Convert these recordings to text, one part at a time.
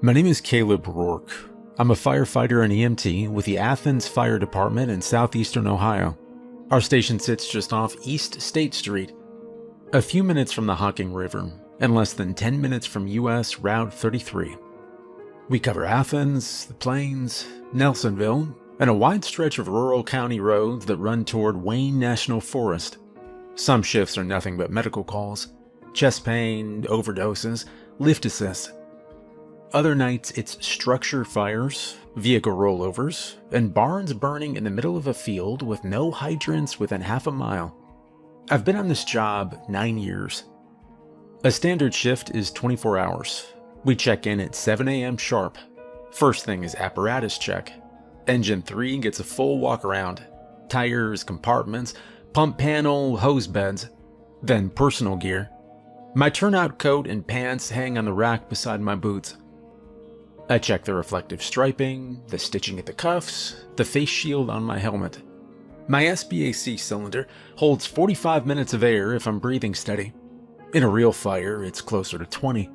My name is Caleb Rourke. I'm a firefighter and EMT with the Athens Fire Department in southeastern Ohio. Our station sits just off East State Street, a few minutes from the Hocking River, and less than 10 minutes from US Route 33. We cover Athens, the Plains, Nelsonville, and a wide stretch of rural county roads that run toward Wayne National Forest. Some shifts are nothing but medical calls, chest pain, overdoses, lift assist. Other nights it's structure fires, vehicle rollovers, and barns burning in the middle of a field with no hydrants within half a mile. I've been on this job 9 years. A standard shift is 24 hours. We check in at 7 a.m. sharp. First thing is apparatus check. Engine 3 gets a full walk around. Tires, compartments, pump panel, hose beds. Then personal gear. My turnout coat and pants hang on the rack beside my boots. I check the reflective striping, the stitching at the cuffs, the face shield on my helmet. My SBAC cylinder holds 45 minutes of air if I'm breathing steady. In a real fire, it's closer to 20.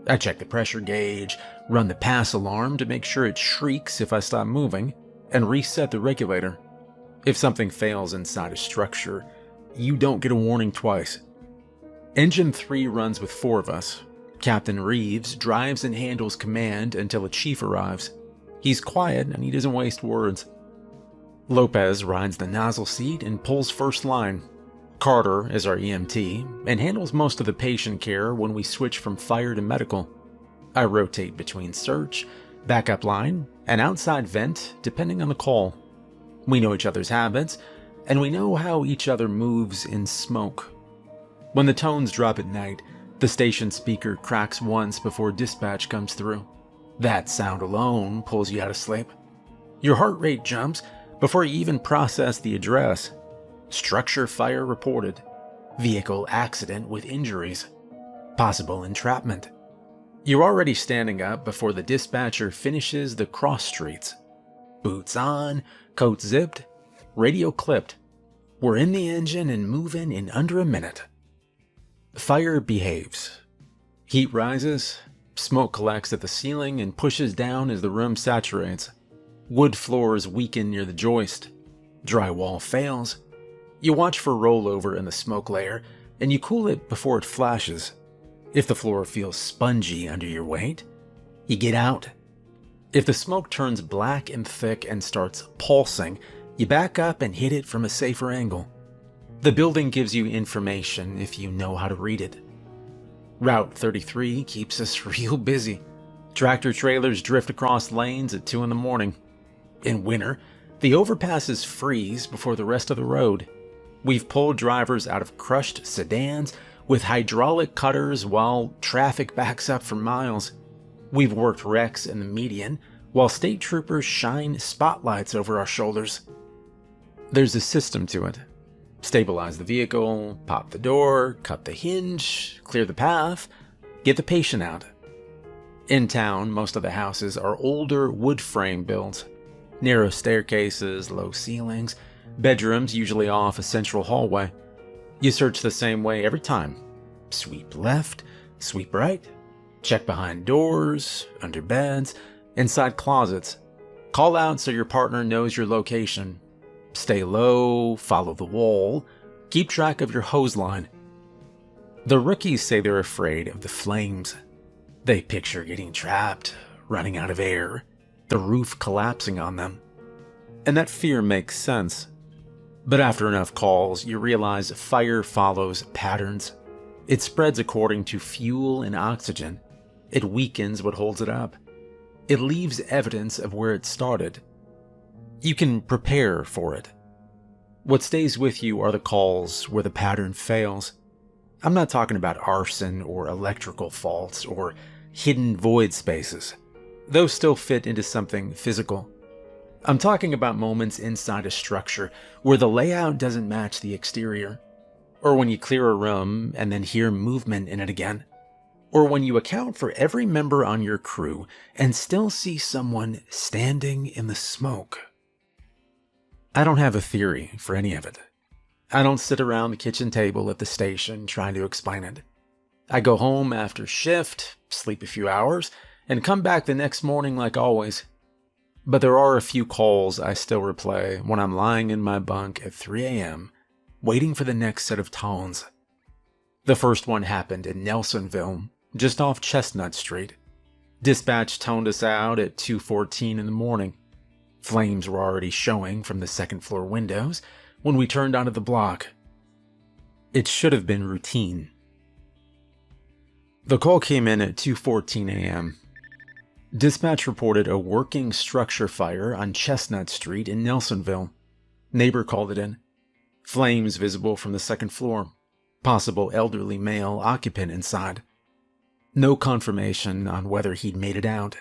I check the pressure gauge, run the pass alarm to make sure it shrieks if I stop moving, and reset the regulator. If something fails inside a structure, you don't get a warning twice. Engine 3 runs with 4 of us. Captain Reeves drives and handles command until a chief arrives. He's quiet and he doesn't waste words. Lopez rides the nozzle seat and pulls first line. Carter is our EMT and handles most of the patient care when we switch from fire to medical. I rotate between search, backup line, and outside vent depending on the call. We know each other's habits, and we know how each other moves in smoke. When the tones drop at night, the station speaker cracks once before dispatch comes through. That sound alone pulls you out of sleep. Your heart rate jumps before you even process the address. Structure fire reported. Vehicle accident with injuries. Possible entrapment. You're already standing up before the dispatcher finishes the cross streets. Boots on, coat zipped, radio clipped. We're in the engine and moving in under a minute. Fire behaves. Heat rises, smoke collects at the ceiling and pushes down as the room saturates. Wood floors weaken near the joist. Drywall fails. You watch for rollover in the smoke layer, and you cool it before it flashes. If the floor feels spongy under your weight, you get out. If the smoke turns black and thick and starts pulsing, you back up and hit it from a safer angle. The building gives you information if you know how to read it. Route 33 keeps us real busy. Tractor trailers drift across lanes at 2 in the morning. In winter, the overpasses freeze before the rest of the road. We've pulled drivers out of crushed sedans with hydraulic cutters while traffic backs up for miles. We've worked wrecks in the median while state troopers shine spotlights over our shoulders. There's a system to it. Stabilize the vehicle, pop the door, cut the hinge, clear the path, get the patient out. In town, most of the houses are older wood frame builds. Narrow staircases, low ceilings, bedrooms usually off a central hallway. You search the same way every time. Sweep left, sweep right, check behind doors, under beds, inside closets. Call out so your partner knows your location. Stay low, follow the wall, keep track of your hose line. The rookies say they're afraid of the flames. They picture getting trapped, running out of air, the roof collapsing on them. And that fear makes sense. But after enough calls, you realize fire follows patterns. It spreads according to fuel and oxygen. It weakens what holds it up. It leaves evidence of where it started. You can prepare for it. What stays with you are the calls where the pattern fails. I'm not talking about arson or electrical faults or hidden void spaces. Those still fit into something physical. I'm talking about moments inside a structure where the layout doesn't match the exterior, or when you clear a room and then hear movement in it again, or when you account for every member on your crew and still see someone standing in the smoke. I don't have a theory for any of it. I don't sit around the kitchen table at the station trying to explain it. I go home after shift, sleep a few hours, and come back the next morning like always. But there are a few calls I still replay when I'm lying in my bunk at 3 a.m., waiting for the next set of tones. The first one happened in Nelsonville, just off Chestnut Street. Dispatch toned us out at 2:14 in the morning. Flames were already showing from the second-floor windows when we turned onto the block. It should have been routine. The call came in at 2:14 a.m. Dispatch reported a working structure fire on Chestnut Street in Nelsonville. Neighbor called it in. Flames visible from the second floor. Possible elderly male occupant inside. No confirmation on whether he'd made it out.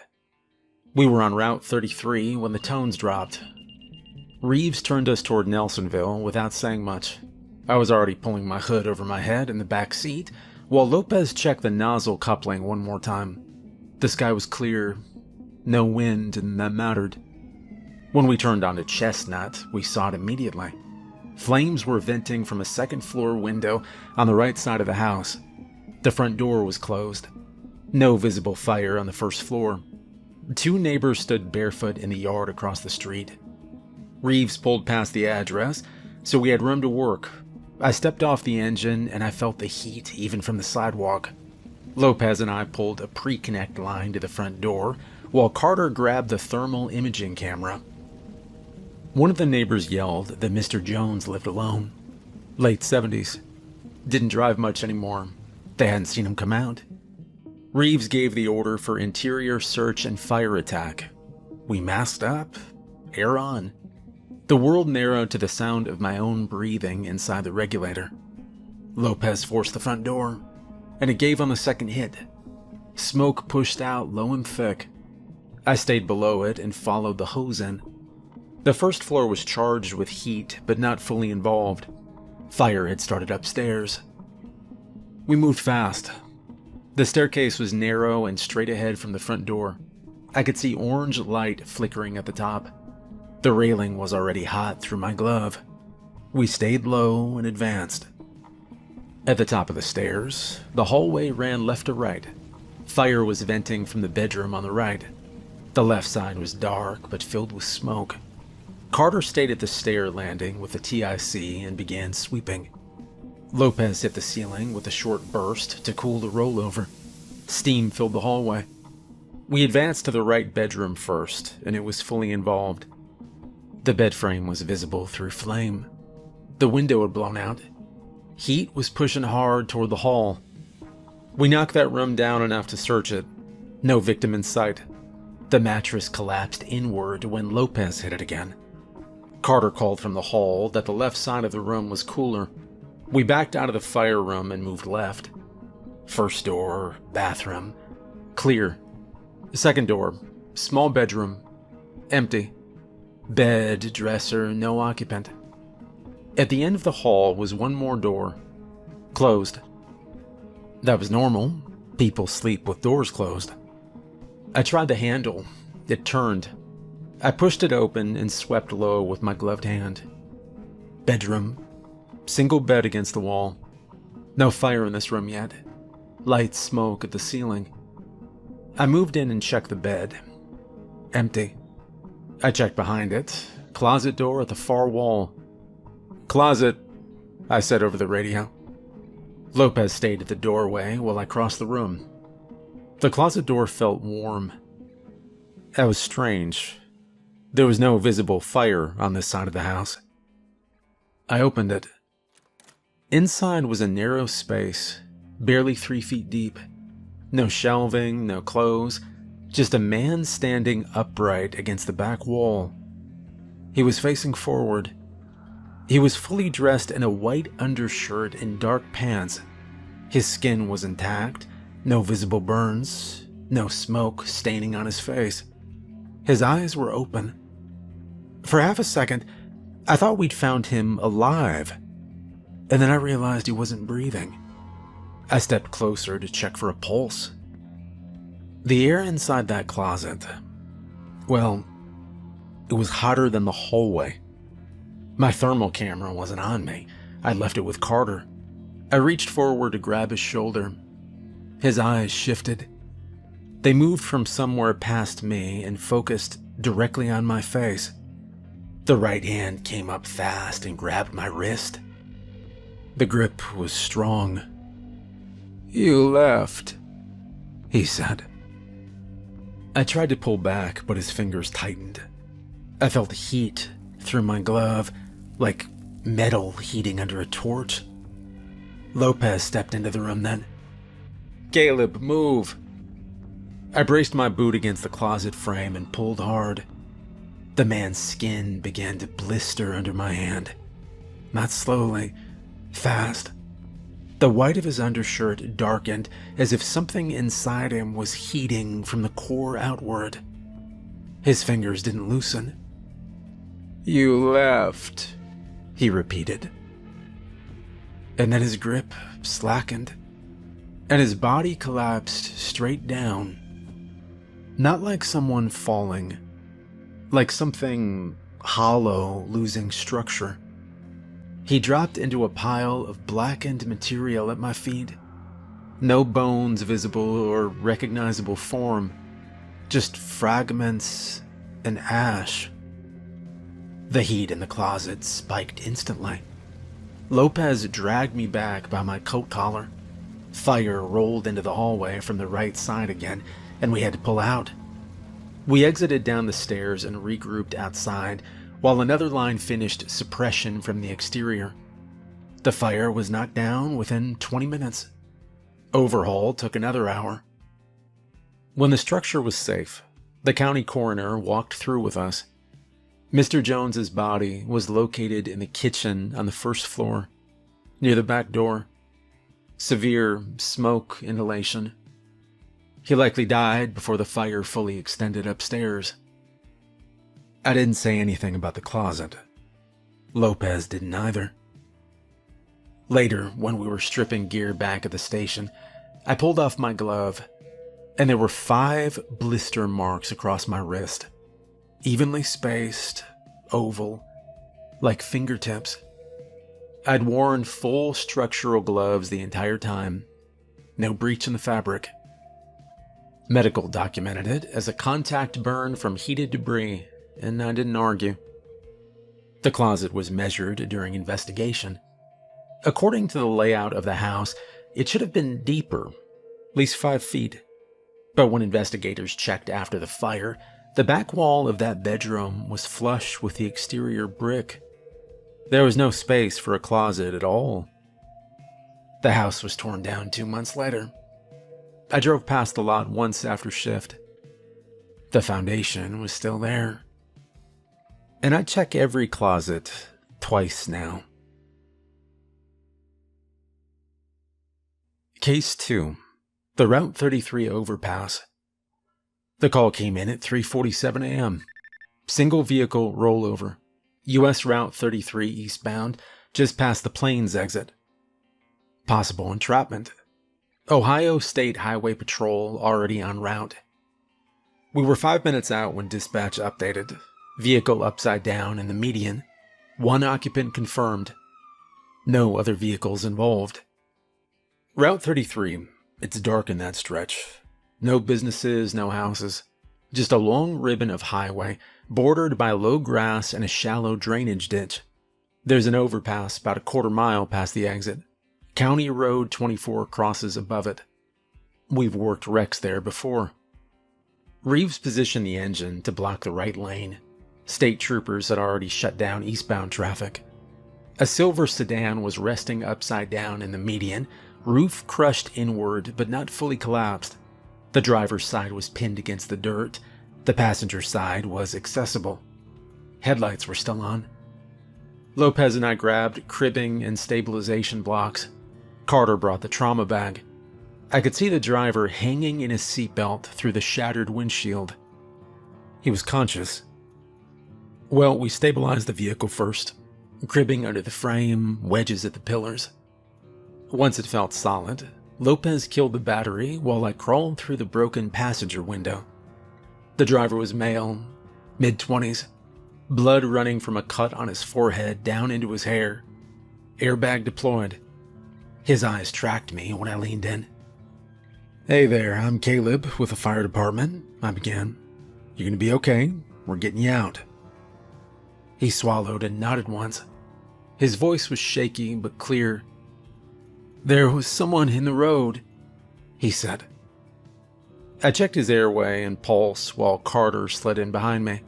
We were on Route 33 when the tones dropped. Reeves turned us toward Nelsonville without saying much. I was already pulling my hood over my head in the back seat, while Lopez checked the nozzle coupling one more time. The sky was clear, no wind, and that mattered. When we turned onto Chestnut, we saw it immediately. Flames were venting from a second-floor window on the right side of the house. The front door was closed. No visible fire on the first floor. Two neighbors stood barefoot in the yard across the street. Reeves pulled past the address, so we had room to work. I stepped off the engine and I felt the heat even from the sidewalk. Lopez and I pulled a pre-connect line to the front door, while Carter grabbed the thermal imaging camera. One of the neighbors yelled that Mr. Jones lived alone. Late 70s. Didn't drive much anymore. They hadn't seen him come out. Reeves gave the order for interior search and fire attack. We masked up, air on. The world narrowed to the sound of my own breathing inside the regulator. Lopez forced the front door, and it gave on the second hit. Smoke pushed out low and thick. I stayed below it and followed the hose in. The first floor was charged with heat, but not fully involved. Fire had started upstairs. We moved fast. The staircase was narrow and straight ahead from the front door. I could see orange light flickering at the top. The railing was already hot through my glove. We stayed low and advanced. At the top of the stairs, the hallway ran left to right. Fire was venting from the bedroom on the right. The left side was dark but filled with smoke. Carter stayed at the stair landing with the TIC and began sweeping. Lopez hit the ceiling with a short burst to cool the rollover. Steam filled the hallway. We advanced to the right bedroom first, and it was fully involved. The bed frame was visible through flame. The window had blown out. Heat was pushing hard toward the hall. We knocked that room down enough to search it. No victim in sight. The mattress collapsed inward when Lopez hit it again. Carter called from the hall that the left side of the room was cooler. We backed out of the fire room and moved left. First door, bathroom, clear. Second door, small bedroom, empty. Bed, dresser, no occupant. At the end of the hall was one more door, closed. That was normal. People sleep with doors closed. I tried the handle. It turned. I pushed it open and swept low with my gloved hand. Bedroom. Single bed against the wall. No fire in this room yet. Light smoke at the ceiling. I moved in and checked the bed. Empty. I checked behind it. Closet door at the far wall. Closet, I said over the radio. Lopez stayed at the doorway while I crossed the room. The closet door felt warm. That was strange. There was no visible fire on this side of the house. I opened it. Inside was a narrow space, barely 3 feet deep. No shelving, no clothes, just a man standing upright against the back wall. He was facing forward. He was fully dressed in a white undershirt and dark pants. His skin was intact, no visible burns, no smoke staining on his face. His eyes were open. For half a second, I thought we'd found him alive, and then I realized he wasn't breathing. I stepped closer to check for a pulse. The air inside that closet, well, it was hotter than the hallway. My thermal camera wasn't on me. I left it with Carter. I reached forward to grab his shoulder. His eyes shifted. They moved from somewhere past me and focused directly on my face. The right hand came up fast and grabbed my wrist. The grip was strong. "You left," he said. I tried to pull back, but his fingers tightened. I felt heat through my glove, like metal heating under a torch. Lopez stepped into the room then. "Caleb, move." I braced my boot against the closet frame and pulled hard. The man's skin began to blister under my hand. Not slowly, fast. The white of his undershirt darkened as if something inside him was heating from the core outward. His fingers didn't loosen. "You left," he repeated. And then his grip slackened, and his body collapsed straight down. Not like someone falling, like something hollow losing structure. He dropped into a pile of blackened material at my feet. No bones visible or recognizable form, just fragments and ash. The heat in the closet spiked instantly. Lopez dragged me back by my coat collar. Fire rolled into the hallway from the right side again, and we had to pull out. We exited down the stairs and regrouped outside, while another line finished suppression from the exterior. The fire was knocked down within 20 minutes. Overhaul took another hour. When the structure was safe, the county coroner walked through with us. Mr. Jones's body was located in the kitchen on the first floor, near the back door. Severe smoke inhalation. He likely died before the fire fully extended upstairs. I didn't say anything about the closet. Lopez didn't either. Later, when we were stripping gear back at the station, I pulled off my glove, and there were 5 blister marks across my wrist. Evenly spaced, oval, like fingertips. I'd worn full structural gloves the entire time. No breach in the fabric. Medical documented it as a contact burn from heated debris, and I didn't argue. The closet was measured during investigation. According to the layout of the house, it should have been deeper, at least 5 feet. But when investigators checked after the fire, the back wall of that bedroom was flush with the exterior brick. There was no space for a closet at all. The house was torn down 2 months later. I drove past the lot once after shift. The foundation was still there. And I check every closet twice now. Case 2. The Route 33 overpass. The call came in at 3:47 a.m. Single vehicle rollover. U.S. Route 33 eastbound, just past the Plains exit. Possible entrapment. Ohio State Highway Patrol already en route. We were 5 minutes out when dispatch updated. Vehicle upside down in the median. 1 occupant confirmed. No other vehicles involved. Route 33. It's dark in that stretch. No businesses, no houses. Just a long ribbon of highway, bordered by low grass and a shallow drainage ditch. There's an overpass about a quarter mile past the exit. County Road 24 crosses above it. We've worked wrecks there before. Reeves positioned the engine to block the right lane. State troopers had already shut down eastbound traffic. A silver sedan was resting upside down in the median, roof crushed inward but not fully collapsed. The driver's side was pinned against the dirt. The passenger side was accessible. Headlights were still on. Lopez and I grabbed cribbing and stabilization blocks. Carter brought the trauma bag. I could see the driver hanging in his seatbelt through the shattered windshield. He was conscious. Well, we stabilized the vehicle first, cribbing under the frame, wedges at the pillars. Once it felt solid, Lopez killed the battery while I crawled through the broken passenger window. The driver was male, mid-20s, blood running from a cut on his forehead down into his hair. Airbag deployed. His eyes tracked me when I leaned in. "Hey there, I'm Caleb with the fire department," I began. "You're gonna be okay. We're getting you out." He swallowed and nodded once. His voice was shaky but clear. "There was someone in the road," he said. I checked his airway and pulse while Carter slid in behind me.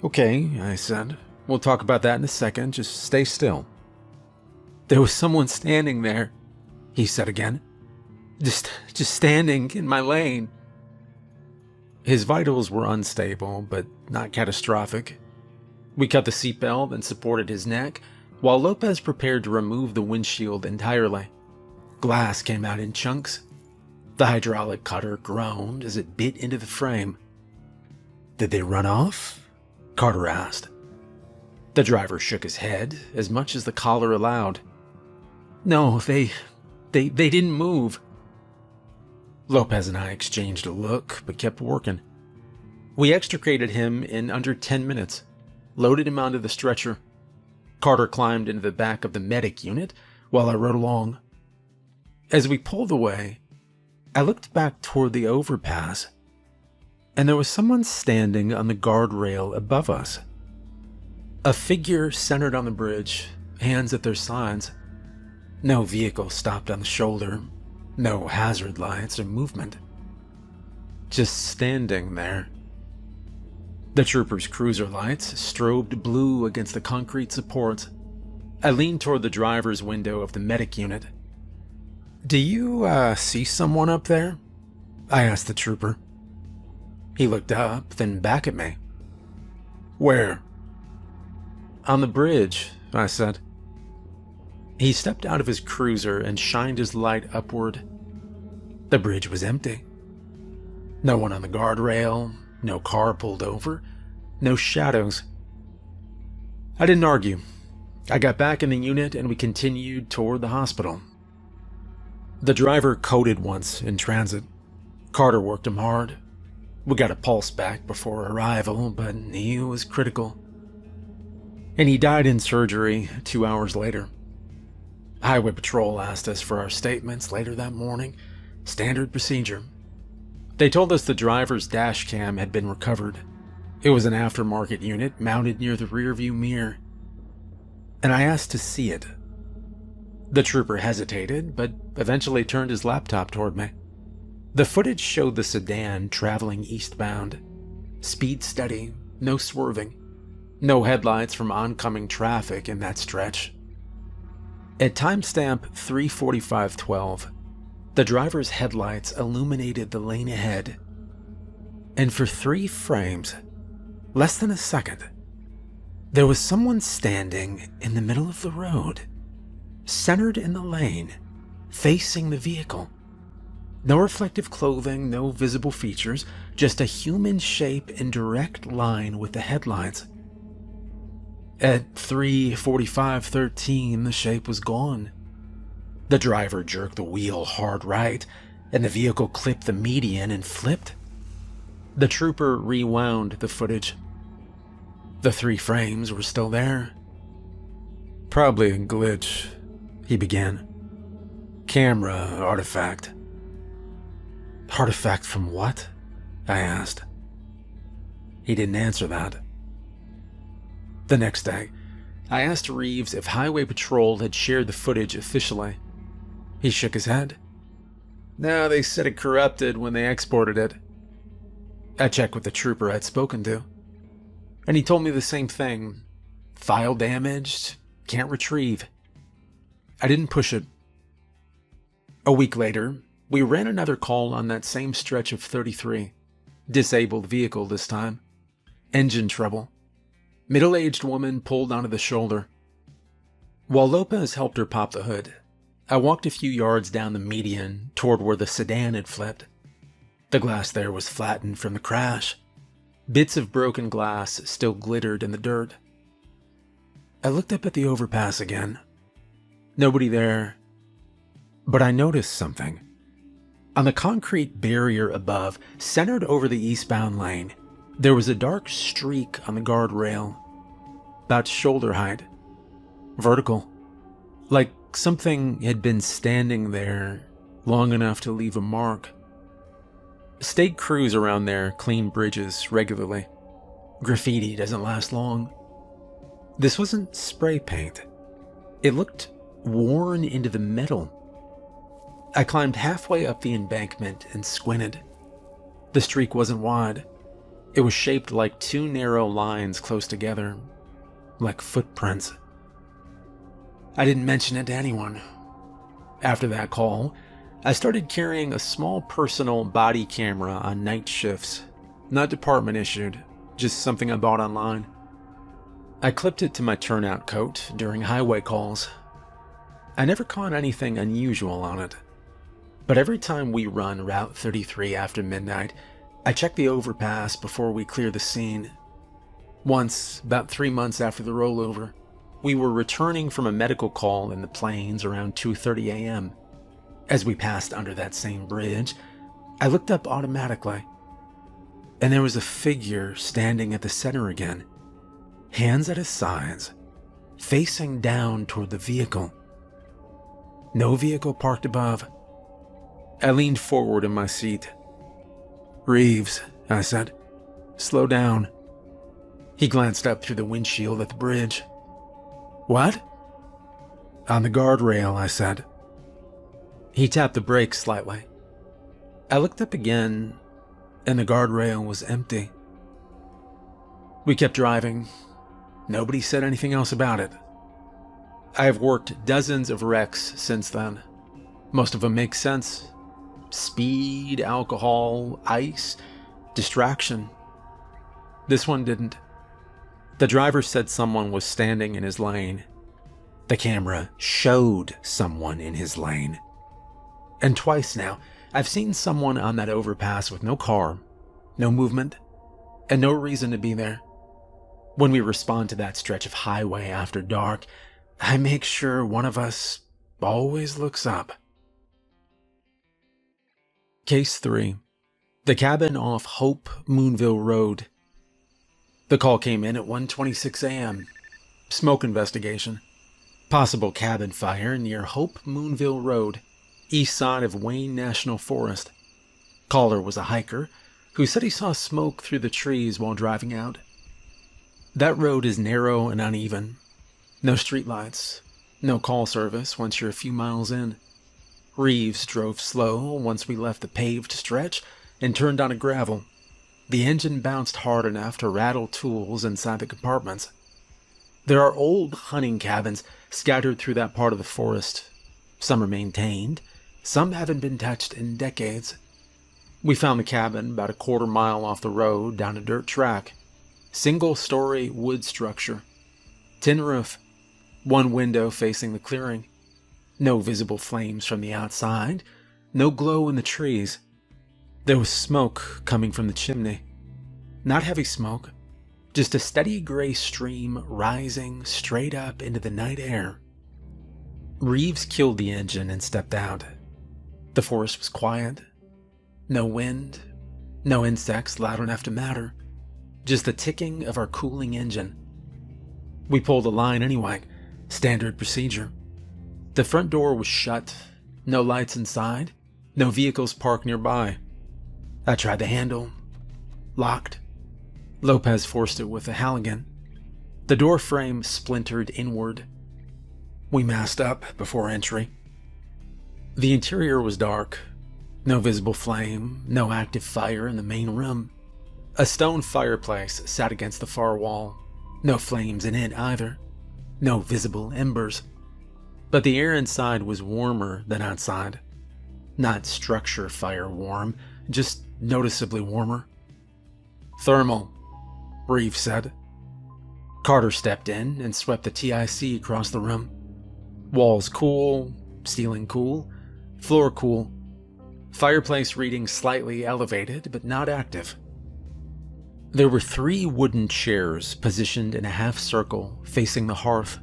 "Okay," I said. "We'll talk about that in a second. Just stay still." "There was someone standing there," he said again. Just standing in my lane." His vitals were unstable, but not catastrophic. We cut the seatbelt and supported his neck, while Lopez prepared to remove the windshield entirely. Glass came out in chunks. The hydraulic cutter groaned as it bit into the frame. "Did they run off?" Carter asked. The driver shook his head, as much as the collar allowed. "No, they didn't move." Lopez and I exchanged a look, but kept working. We extricated him in under 10 minutes, loaded him onto the stretcher. Carter climbed into the back of the medic unit while I rode along. As we pulled away, I looked back toward the overpass, and there was someone standing on the guardrail above us. A figure centered on the bridge, hands at their sides. No vehicle stopped on the shoulder, no hazard lights or movement. Just standing there. The trooper's cruiser lights strobed blue against the concrete supports. I leaned toward the driver's window of the medic unit. "Do you, see someone up there?" I asked the trooper. He looked up, then back at me. "Where?" "On the bridge," I said. He stepped out of his cruiser and shined his light upward. The bridge was empty. No one on the guardrail, no car pulled over, no shadows. I didn't argue. I got back in the unit and we continued toward the hospital. The driver coded once in transit. Carter worked him hard. We got a pulse back before arrival, but he was critical. And he died in surgery 2 hours later. Highway Patrol asked us for our statements later that morning. Standard procedure. They told us the driver's dash cam had been recovered. It was an aftermarket unit mounted near the rearview mirror. And I asked to see it. The trooper hesitated, but eventually turned his laptop toward me. The footage showed the sedan traveling eastbound. Speed steady, no swerving. No headlights from oncoming traffic in that stretch. At timestamp 3:45:12, the driver's headlights illuminated the lane ahead. And for 3 frames, less than a second, there was someone standing in the middle of the road, centered in the lane, facing the vehicle. No reflective clothing, no visible features, just a human shape in direct line with the headlights. At 3:45:13, the shape was gone. The driver jerked the wheel hard right, and the vehicle clipped the median and flipped. The trooper rewound the footage. The 3 frames were still there. "Probably a glitch," he began. "Camera artifact." "Artifact from what?" I asked. He didn't answer that. The next day, I asked Reeves if Highway Patrol had shared the footage officially. He shook his head. "No, they said it corrupted when they exported it." I checked with the trooper I'd spoken to, and he told me the same thing. "File damaged, can't retrieve." I didn't push it. A week later, we ran another call on that same stretch of 33. Disabled vehicle this time. Engine trouble. Middle-aged woman pulled onto the shoulder. While Lopez helped her pop the hood, I walked a few yards down the median toward where the sedan had flipped. The glass there was flattened from the crash. Bits of broken glass still glittered in the dirt. I looked up at the overpass again. Nobody there. But I noticed something. On the concrete barrier above, centered over the eastbound lane, there was a dark streak on the guardrail, about shoulder height, vertical, like something had been standing there long enough to leave a mark. State crews around there clean bridges regularly. Graffiti doesn't last long. This wasn't spray paint. It looked worn into the metal. I climbed halfway up the embankment and squinted. The streak wasn't wide. It was shaped like two narrow lines close together, like footprints. I didn't mention it to anyone. After that call, I started carrying a small personal body camera on night shifts, not department issued, just something I bought online. I clipped it to my turnout coat during highway calls. I never caught anything unusual on it, but every time we run Route 33 after midnight, I check the overpass before we clear the scene. Once, about 3 months after the rollover, we were returning from a medical call in the plains around 2:30 a.m. As we passed under that same bridge, I looked up automatically, and there was a figure standing at the center again, hands at his sides, facing down toward the vehicle. No vehicle parked above. I leaned forward in my seat. "Reeves," I said, "slow down." He glanced up through the windshield at the bridge. "What?" "On the guardrail," I said. He tapped the brakes slightly. I looked up again, and the guardrail was empty. We kept driving. Nobody said anything else about it. I have worked dozens of wrecks since then. Most of them make sense. Speed, alcohol, ice, distraction. This one didn't. The driver said someone was standing in his lane. The camera showed someone in his lane. And twice now, I've seen someone on that overpass with no car, no movement, and no reason to be there. When we respond to that stretch of highway after dark, I make sure one of us always looks up. Case 3. The cabin off Hope Moonville Road. The call came in at 1:26 a.m. Smoke investigation. Possible cabin fire near Hope Moonville Road, east side of Wayne National Forest. Caller was a hiker who said he saw smoke through the trees while driving out. That road is narrow and uneven. No streetlights, no call service once you're a few miles in. Reeves drove slow once we left the paved stretch and turned onto gravel. The engine bounced hard enough to rattle tools inside the compartments. There are old hunting cabins scattered through that part of the forest. Some are maintained, some haven't been touched in decades. We found the cabin about a quarter mile off the road down a dirt track. Single-story wood structure. Tin roof. One window facing the clearing. No visible flames from the outside. No glow in the trees. There was smoke coming from the chimney. Not heavy smoke, just a steady gray stream rising straight up into the night air. Reeves killed the engine and stepped out. The forest was quiet. No wind, no insects loud enough to matter. Just the ticking of our cooling engine. We pulled a line anyway, standard procedure. The front door was shut, no lights inside, no vehicles parked nearby. I tried the handle. Locked. Lopez forced it with a Halligan. The door frame splintered inward. We masked up before entry. The interior was dark. No visible flame, no active fire in the main room. A stone fireplace sat against the far wall. No flames in it either. No visible embers. But the air inside was warmer than outside. Not structure fire warm, just noticeably warmer. "Thermal," Reeves said. Carter stepped in and swept the TIC across the room. Walls cool, ceiling cool, floor cool. Fireplace reading slightly elevated, but not active. There were 3 wooden chairs positioned in a half circle facing the hearth,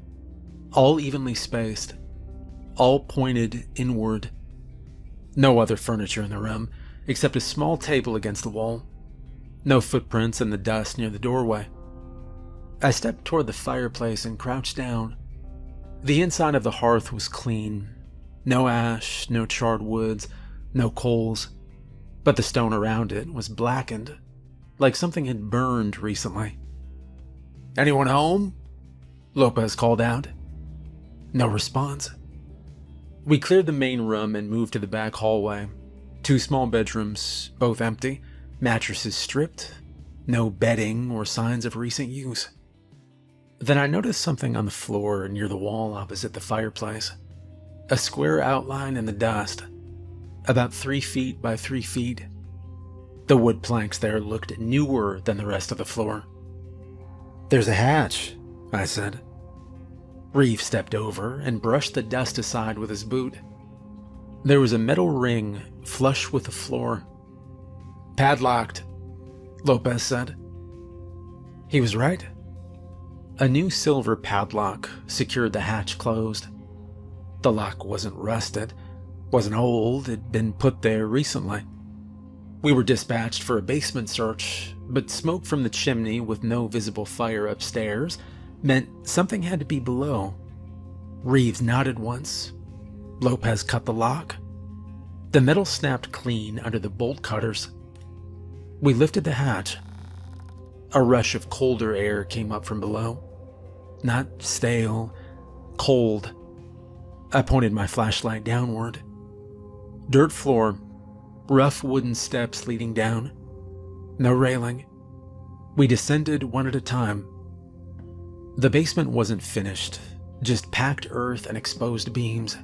all evenly spaced, all pointed inward. No other furniture in the room, except a small table against the wall. No footprints in the dust near the doorway. I stepped toward the fireplace and crouched down. The inside of the hearth was clean. No ash, no charred woods, no coals, but the stone around it was blackened, like something had burned recently. "Anyone home?" Lopez called out. No response. We cleared the main room and moved to the back hallway. 2 small bedrooms, both empty, mattresses stripped, no bedding or signs of recent use. Then I noticed something on the floor near the wall opposite the fireplace. A square outline in the dust, about 3 feet by 3 feet. The wood planks there looked newer than the rest of the floor. "There's a hatch," I said. Reeve stepped over and brushed the dust aside with his boot. There was a metal ring flush with the floor. "Padlocked," Lopez said. He was right. A new silver padlock secured the hatch closed. The lock wasn't rusted, wasn't old, it'd been put there recently. We were dispatched for a basement search, but smoke from the chimney with no visible fire upstairs meant something had to be below. Reeves nodded once. Lopez cut the lock. The metal snapped clean under the bolt cutters. We lifted the hatch. A rush of colder air came up from below. Not stale, cold. I pointed my flashlight downward. Dirt floor, rough wooden steps leading down. No railing. We descended one at a time. The basement wasn't finished, just packed earth and exposed beams.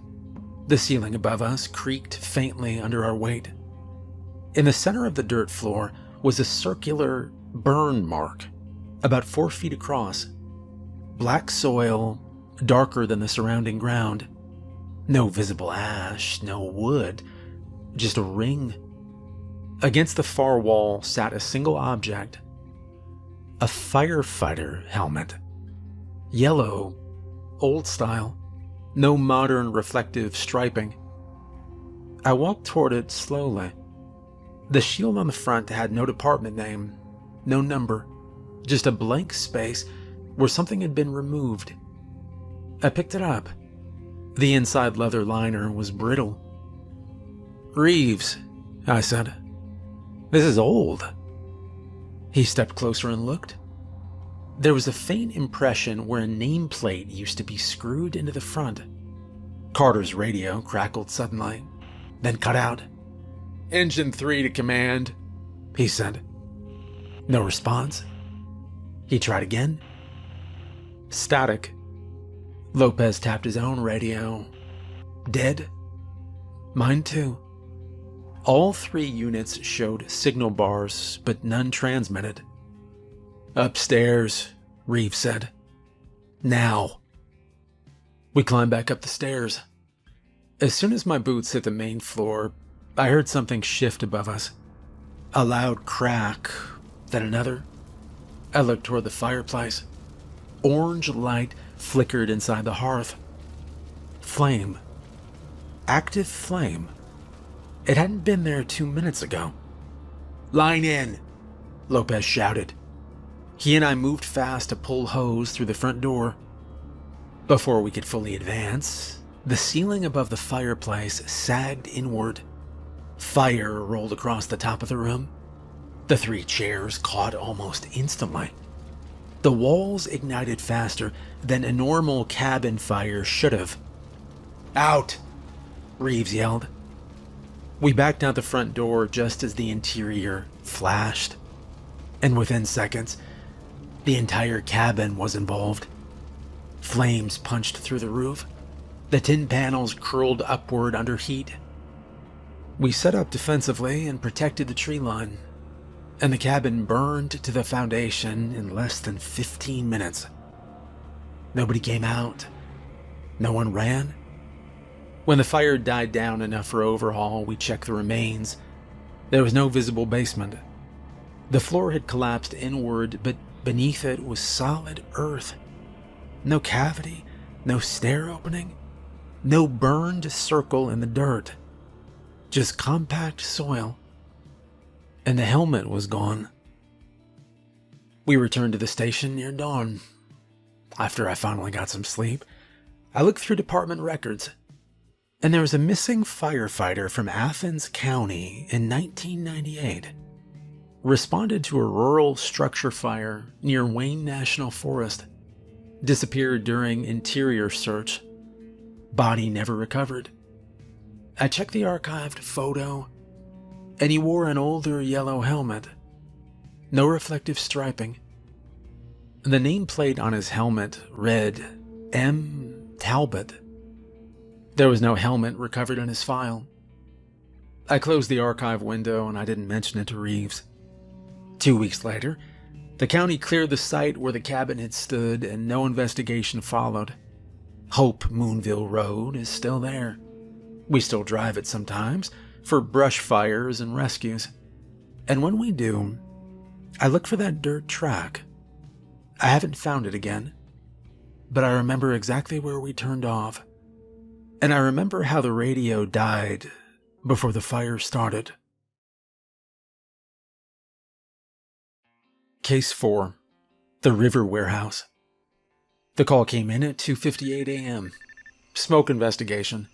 The ceiling above us creaked faintly under our weight. In the center of the dirt floor was a circular burn mark, about 4 feet across. Black soil, darker than the surrounding ground. No visible ash, no wood, just a ring. Against the far wall sat a single object. A firefighter helmet. Yellow, old style, no modern reflective striping. I walked toward it slowly. The shield on the front had no department name, no number, just a blank space where something had been removed. I picked it up. The inside leather liner was brittle. "Reeves," I said. "This is old." He stepped closer and looked. There was a faint impression where a nameplate used to be screwed into the front. Carter's radio crackled suddenly, then cut out. "Engine 3 to command," he said. No response. He tried again. Static. Lopez tapped his own radio. Dead. Mine too. All 3 units showed signal bars, but none transmitted. "Upstairs," Reeves said. "Now." We climbed back up the stairs. As soon as my boots hit the main floor, I heard something shift above us. A loud crack, then another. I looked toward the fireplace. Orange light flickered inside the hearth. Flame. Active flame. It hadn't been there 2 minutes ago. "Line in," Lopez shouted. He and I moved fast to pull hose through the front door. Before we could fully advance, the ceiling above the fireplace sagged inward. Fire rolled across the top of the room. The 3 chairs caught almost instantly. The walls ignited faster than a normal cabin fire should have. "Out!" Reeves yelled. We backed out the front door just as the interior flashed. And within seconds, the entire cabin was involved. Flames punched through the roof. The tin panels curled upward under heat. We set up defensively and protected the tree line, and the cabin burned to the foundation in less than 15 minutes. Nobody came out. No one ran. When the fire died down enough for overhaul, we checked the remains. There was no visible basement. The floor had collapsed inward, but beneath it was solid earth. No cavity, no stair opening, no burned circle in the dirt. Just compact soil. And the helmet was gone. We returned to the station near dawn. After I finally got some sleep, I looked through department records. And there was a missing firefighter from Athens County in 1998. Responded to a rural structure fire near Wayne National Forest. Disappeared during interior search. Body never recovered. I checked the archived photo, and he wore an older yellow helmet. No reflective striping. The nameplate on his helmet read M. Talbot. There was no helmet recovered in his file. I closed the archive window and I didn't mention it to Reeves. 2 weeks later, the county cleared the site where the cabin had stood and no investigation followed. Hope Moonville Road is still there. We still drive it sometimes for brush fires and rescues. And when we do, I look for that dirt track. I haven't found it again, but I remember exactly where we turned off. And I remember how the radio died before the fire started. Case 4. The River Warehouse. The call came in at 2:58 a.m. Smoke investigation.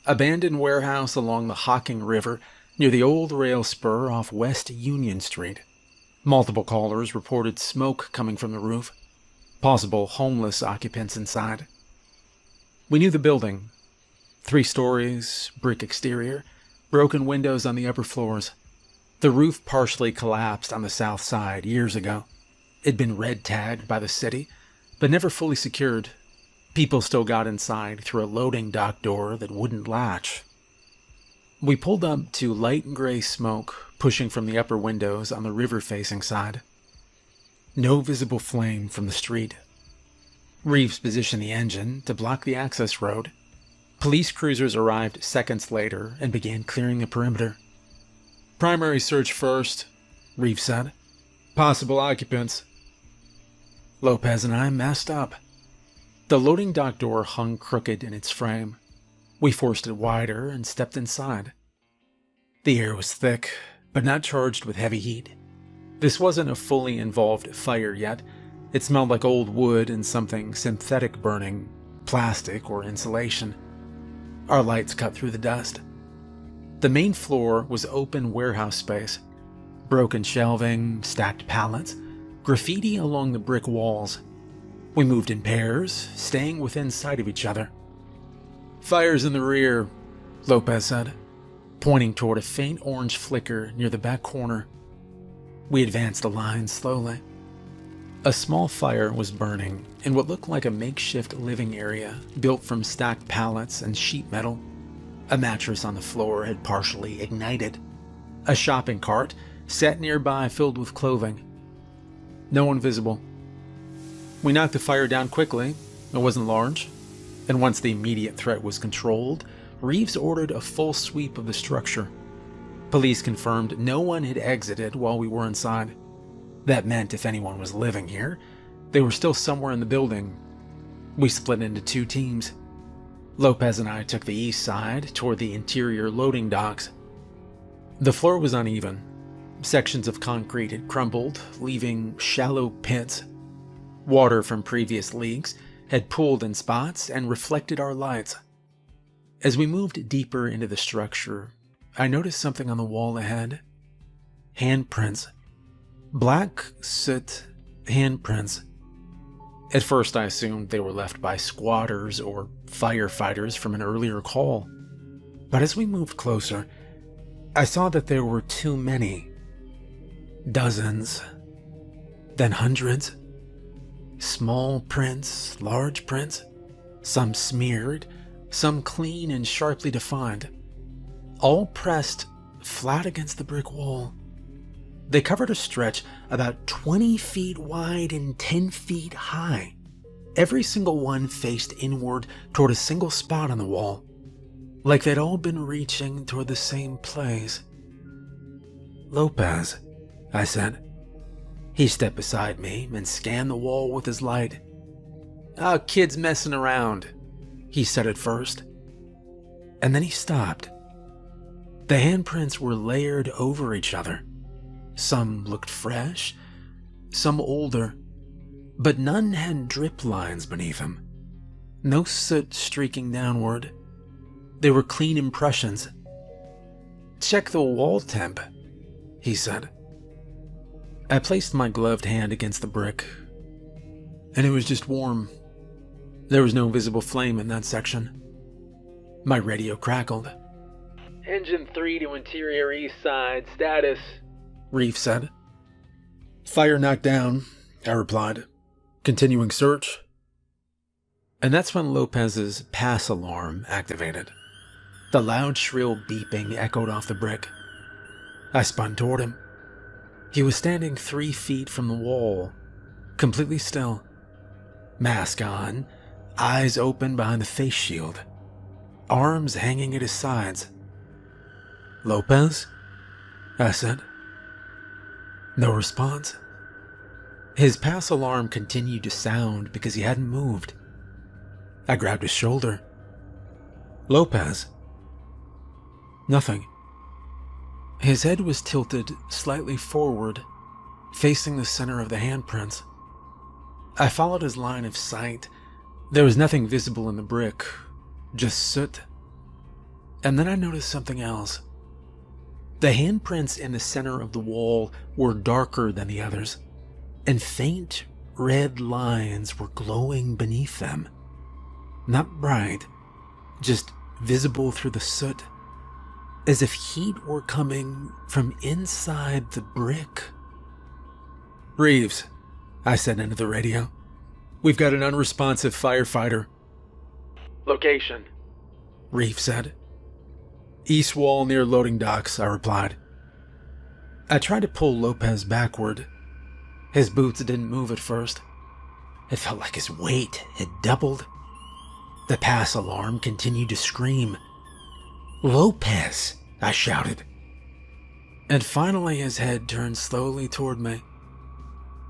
Abandoned warehouse along the Hocking River near the old rail spur off West Union Street. Multiple callers reported smoke coming from the roof. Possible homeless occupants inside. We knew the building. 3 stories, brick exterior, broken windows on the upper floors. The roof partially collapsed on the south side years ago. It'd been red tagged by the city, but never fully secured. People still got inside through a loading dock door that wouldn't latch. We pulled up to light gray smoke pushing from the upper windows on the river-facing side. No visible flame from the street. Reeves positioned the engine to block the access road. Police cruisers arrived seconds later and began clearing the perimeter. Primary search first, Reeves said. Possible occupants. Lopez and I messed up. The loading dock door hung crooked in its frame. We forced it wider and stepped inside. The air was thick, but not charged with heavy heat. This wasn't a fully involved fire yet. It smelled like old wood and something synthetic burning, plastic or insulation. Our lights cut through the dust. The main floor was open warehouse space. Broken shelving, stacked pallets, graffiti along the brick walls. We moved in pairs, staying within sight of each other. Fire's in the rear, Lopez said, pointing toward a faint orange flicker near the back corner. We advanced the line slowly. A small fire was burning in what looked like a makeshift living area built from stacked pallets and sheet metal. A mattress on the floor had partially ignited. A shopping cart sat nearby filled with clothing. No one visible. We knocked the fire down quickly. It wasn't large. And once the immediate threat was controlled, Reeves ordered a full sweep of the structure. Police confirmed no one had exited while we were inside. That meant if anyone was living here, they were still somewhere in the building. We split into 2 teams. Lopez and I took the east side toward the interior loading docks. The floor was uneven. Sections of concrete had crumbled, leaving shallow pits. Water from previous leaks had pooled in spots and reflected our lights. As we moved deeper into the structure, I noticed something on the wall ahead. Handprints. Black soot handprints. At first I assumed they were left by squatters or firefighters from an earlier call. But as we moved closer, I saw that there were too many. Dozens. Then hundreds. Small prints, large prints. Some smeared, some clean and sharply defined. All pressed flat against the brick wall. They covered a stretch about 20 feet wide and 10 feet high. Every single one faced inward toward a single spot on the wall, like they'd all been reaching toward the same place. Lopez, I said. He stepped beside me and scanned the wall with his light. "Oh, kid's messing around," he said at first. And then he stopped. The handprints were layered over each other. Some looked fresh, some older, but none had drip lines beneath them. No soot streaking downward. They were clean impressions. "Check the wall temp," he said. I placed my gloved hand against the brick, and it was just warm. There was no visible flame in that section. My radio crackled. "Engine 3 to interior east side, status," Reeve said. "Fire knocked down," I replied. "Continuing search." And that's when Lopez's pass alarm activated. The loud, shrill beeping echoed off the brick. I spun toward him. He was standing 3 feet from the wall, completely still. Mask on, eyes open behind the face shield, arms hanging at his sides. "Lopez?" I said. No response. His pass alarm continued to sound because he hadn't moved. I grabbed his shoulder. "Lopez?" Nothing. His head was tilted slightly forward, facing the center of the handprints. I followed his line of sight. There was nothing visible in the brick, just soot. And then I noticed something else. The handprints in the center of the wall were darker than the others, and faint red lines were glowing beneath them. Not bright, just visible through the soot, as if heat were coming from inside the brick. "Reeves," I said into the radio. "We've got an unresponsive firefighter." "Location," Reeves said. "East wall near loading docks," I replied. I tried to pull Lopez backward. His boots didn't move at first. It felt like his weight had doubled. The pass alarm continued to scream. "Lopez!" I shouted. And finally his head turned slowly toward me.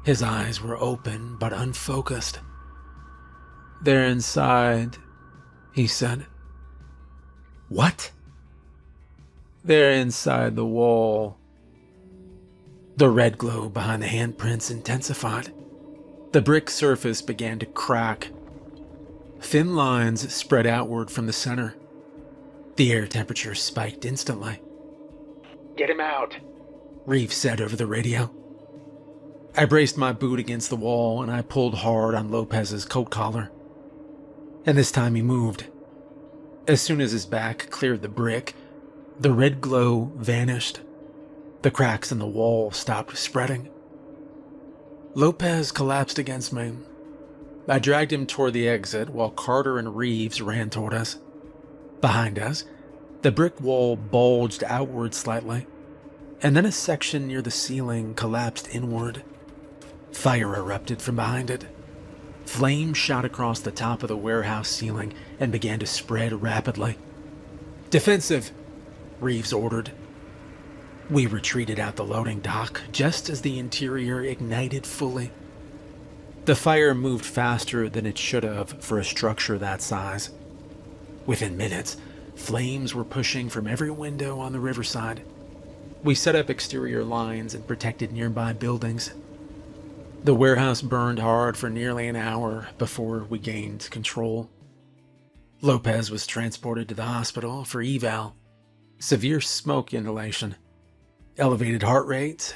His eyes were open but unfocused. "They're inside," he said. "What?" "They're inside the wall." The red glow behind the handprints intensified. The brick surface began to crack. Thin lines spread outward from the center. The air temperature spiked instantly. "Get him out," Reeves said over the radio. I braced my boot against the wall and I pulled hard on Lopez's coat collar. And this time he moved. As soon as his back cleared the brick, the red glow vanished. The cracks in the wall stopped spreading. Lopez collapsed against me. I dragged him toward the exit while Carter and Reeves ran toward us. Behind us, the brick wall bulged outward slightly, and then a section near the ceiling collapsed inward. Fire erupted from behind it. Flames shot across the top of the warehouse ceiling and began to spread rapidly. "Defensive," Reeves ordered. We retreated out the loading dock just as the interior ignited fully. The fire moved faster than it should have for a structure that size. Within minutes, flames were pushing from every window on the riverside. We set up exterior lines and protected nearby buildings. The warehouse burned hard for nearly an hour before we gained control. Lopez was transported to the hospital for eval. Severe smoke inhalation. Elevated heart rate.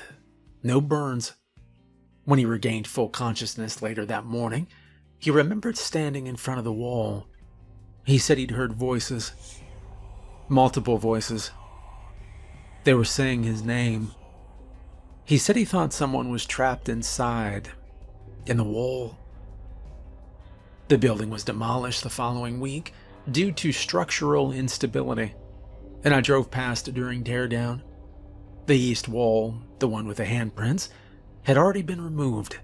No burns. When he regained full consciousness later that morning, he remembered standing in front of the wall. He said he'd heard voices. Multiple voices. They were saying his name. He said he thought someone was trapped inside, in the wall. The building was demolished the following week due to structural instability, and I drove past during teardown. The east wall, the one with the handprints, had already been removed.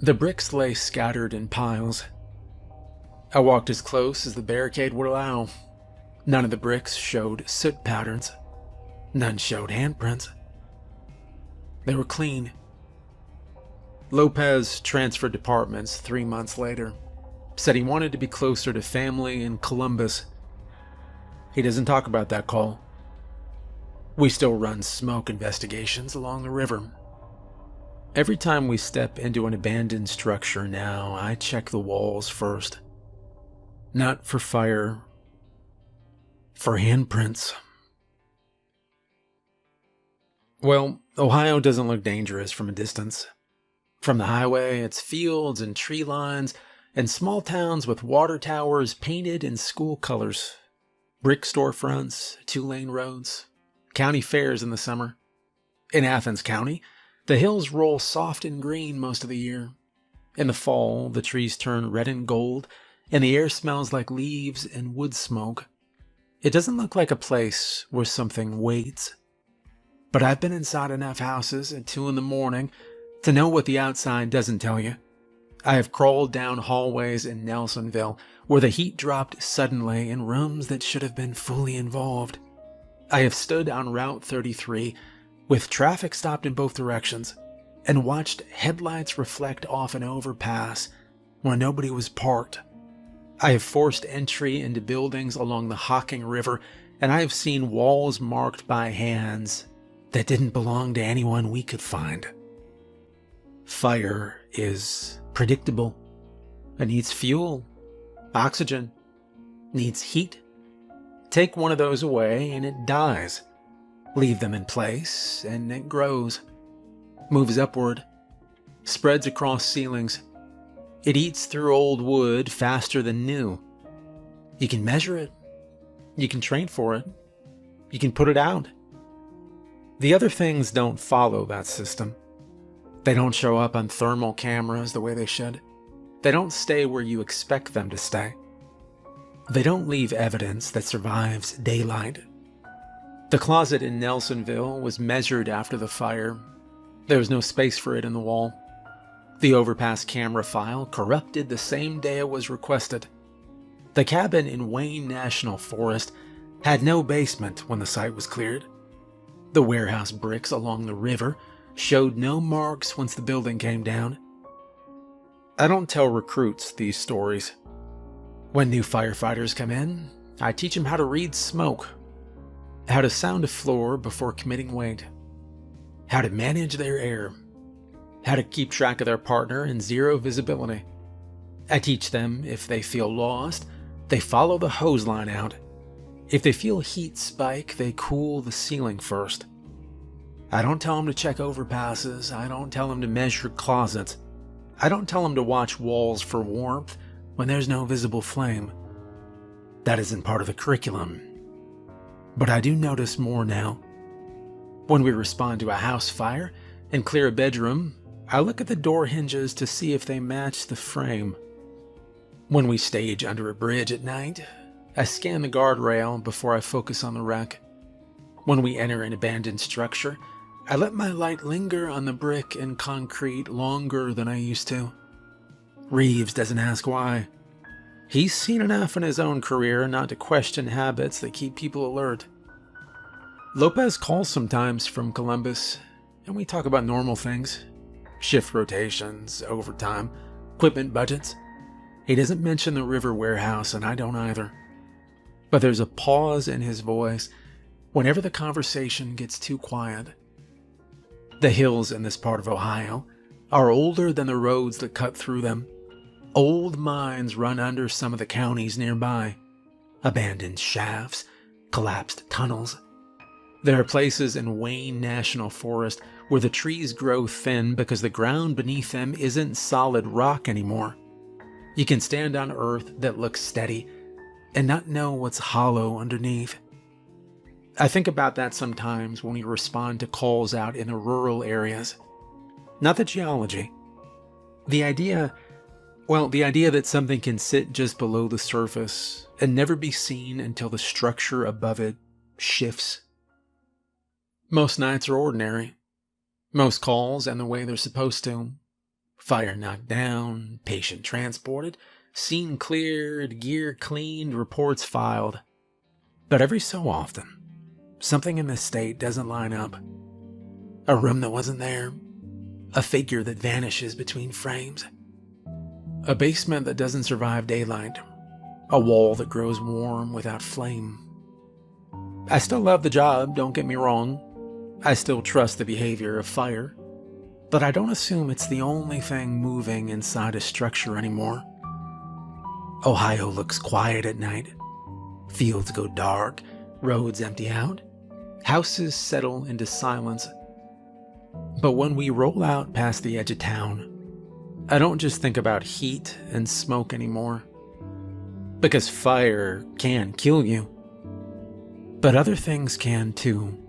The bricks lay scattered in piles. I walked as close as the barricade would allow. None of the bricks showed soot patterns. None showed handprints. They were clean. Lopez transferred departments 3 months later. Said he wanted to be closer to family in Columbus. He doesn't talk about that call. We still run smoke investigations along the river. Every time we step into an abandoned structure now, I check the walls first. Not for fire, for handprints. Well, Ohio doesn't look dangerous from a distance. From the highway, it's fields and tree lines and small towns with water towers painted in school colors, brick storefronts, two-lane roads, county fairs in the summer. In Athens County, the hills roll soft and green most of the year. In the fall, the trees turn red and gold, and the air smells like leaves and wood smoke. It doesn't look like a place where something waits. But I've been inside enough houses at 2 in the morning to know what the outside doesn't tell you. I have crawled down hallways in Nelsonville where the heat dropped suddenly in rooms that should have been fully involved. I have stood on Route 33 with traffic stopped in both directions and watched headlights reflect off an overpass where nobody was parked. I have forced entry into buildings along the Hocking River, and I have seen walls marked by hands that didn't belong to anyone we could find. Fire is predictable. It needs fuel, oxygen, needs heat. Take one of those away and it dies. Leave them in place and it grows, moves upward, spreads across ceilings. It eats through old wood faster than new. You can measure it. You can train for it. You can put it out. The other things don't follow that system. They don't show up on thermal cameras the way they should. They don't stay where you expect them to stay. They don't leave evidence that survives daylight. The closet in Nelsonville was measured after the fire. There was no space for it in the wall. The overpass camera file corrupted the same day it was requested. The cabin in Wayne National Forest had no basement when the site was cleared. The warehouse bricks along the river showed no marks once the building came down. I don't tell recruits these stories. When new firefighters come in, I teach them how to read smoke, how to sound a floor before committing weight, how to manage their air, how to keep track of their partner in zero visibility. I teach them if they feel lost, they follow the hose line out. If they feel heat spike, they cool the ceiling first. I don't tell them to check overpasses. I don't tell them to measure closets. I don't tell them to watch walls for warmth when there's no visible flame. That isn't part of the curriculum. But I do notice more now. When we respond to a house fire and clear a bedroom, I look at the door hinges to see if they match the frame. When we stage under a bridge at night, I scan the guardrail before I focus on the wreck. When we enter an abandoned structure, I let my light linger on the brick and concrete longer than I used to. Reeves doesn't ask why. He's seen enough in his own career not to question habits that keep people alert. Lopez calls sometimes from Columbus, and we talk about normal things. Shift rotations, overtime, equipment budgets. He doesn't mention the river warehouse, and I don't either. But there's a pause in his voice whenever the conversation gets too quiet. The hills in this part of Ohio are older than the roads that cut through them. Old mines run under some of the counties nearby. Abandoned shafts, collapsed tunnels. There are places in Wayne National Forest where the trees grow thin because the ground beneath them isn't solid rock anymore. You can stand on earth that looks steady and not know what's hollow underneath. I think about that sometimes when we respond to calls out in the rural areas. Not the geology. The idea that something can sit just below the surface and never be seen until the structure above it shifts. Most nights are ordinary. Most calls end the way they're supposed to. Fire knocked down, patient transported, scene cleared, gear cleaned, reports filed. But every so often, something in this state doesn't line up. A room that wasn't there. A figure that vanishes between frames. A basement that doesn't survive daylight. A wall that grows warm without flame. I still love the job, don't get me wrong. I still trust the behavior of fire. But I don't assume it's the only thing moving inside a structure anymore. Ohio looks quiet at night. Fields go dark, roads empty out, houses settle into silence. But when we roll out past the edge of town, I don't just think about heat and smoke anymore. Because fire can kill you, but other things can too.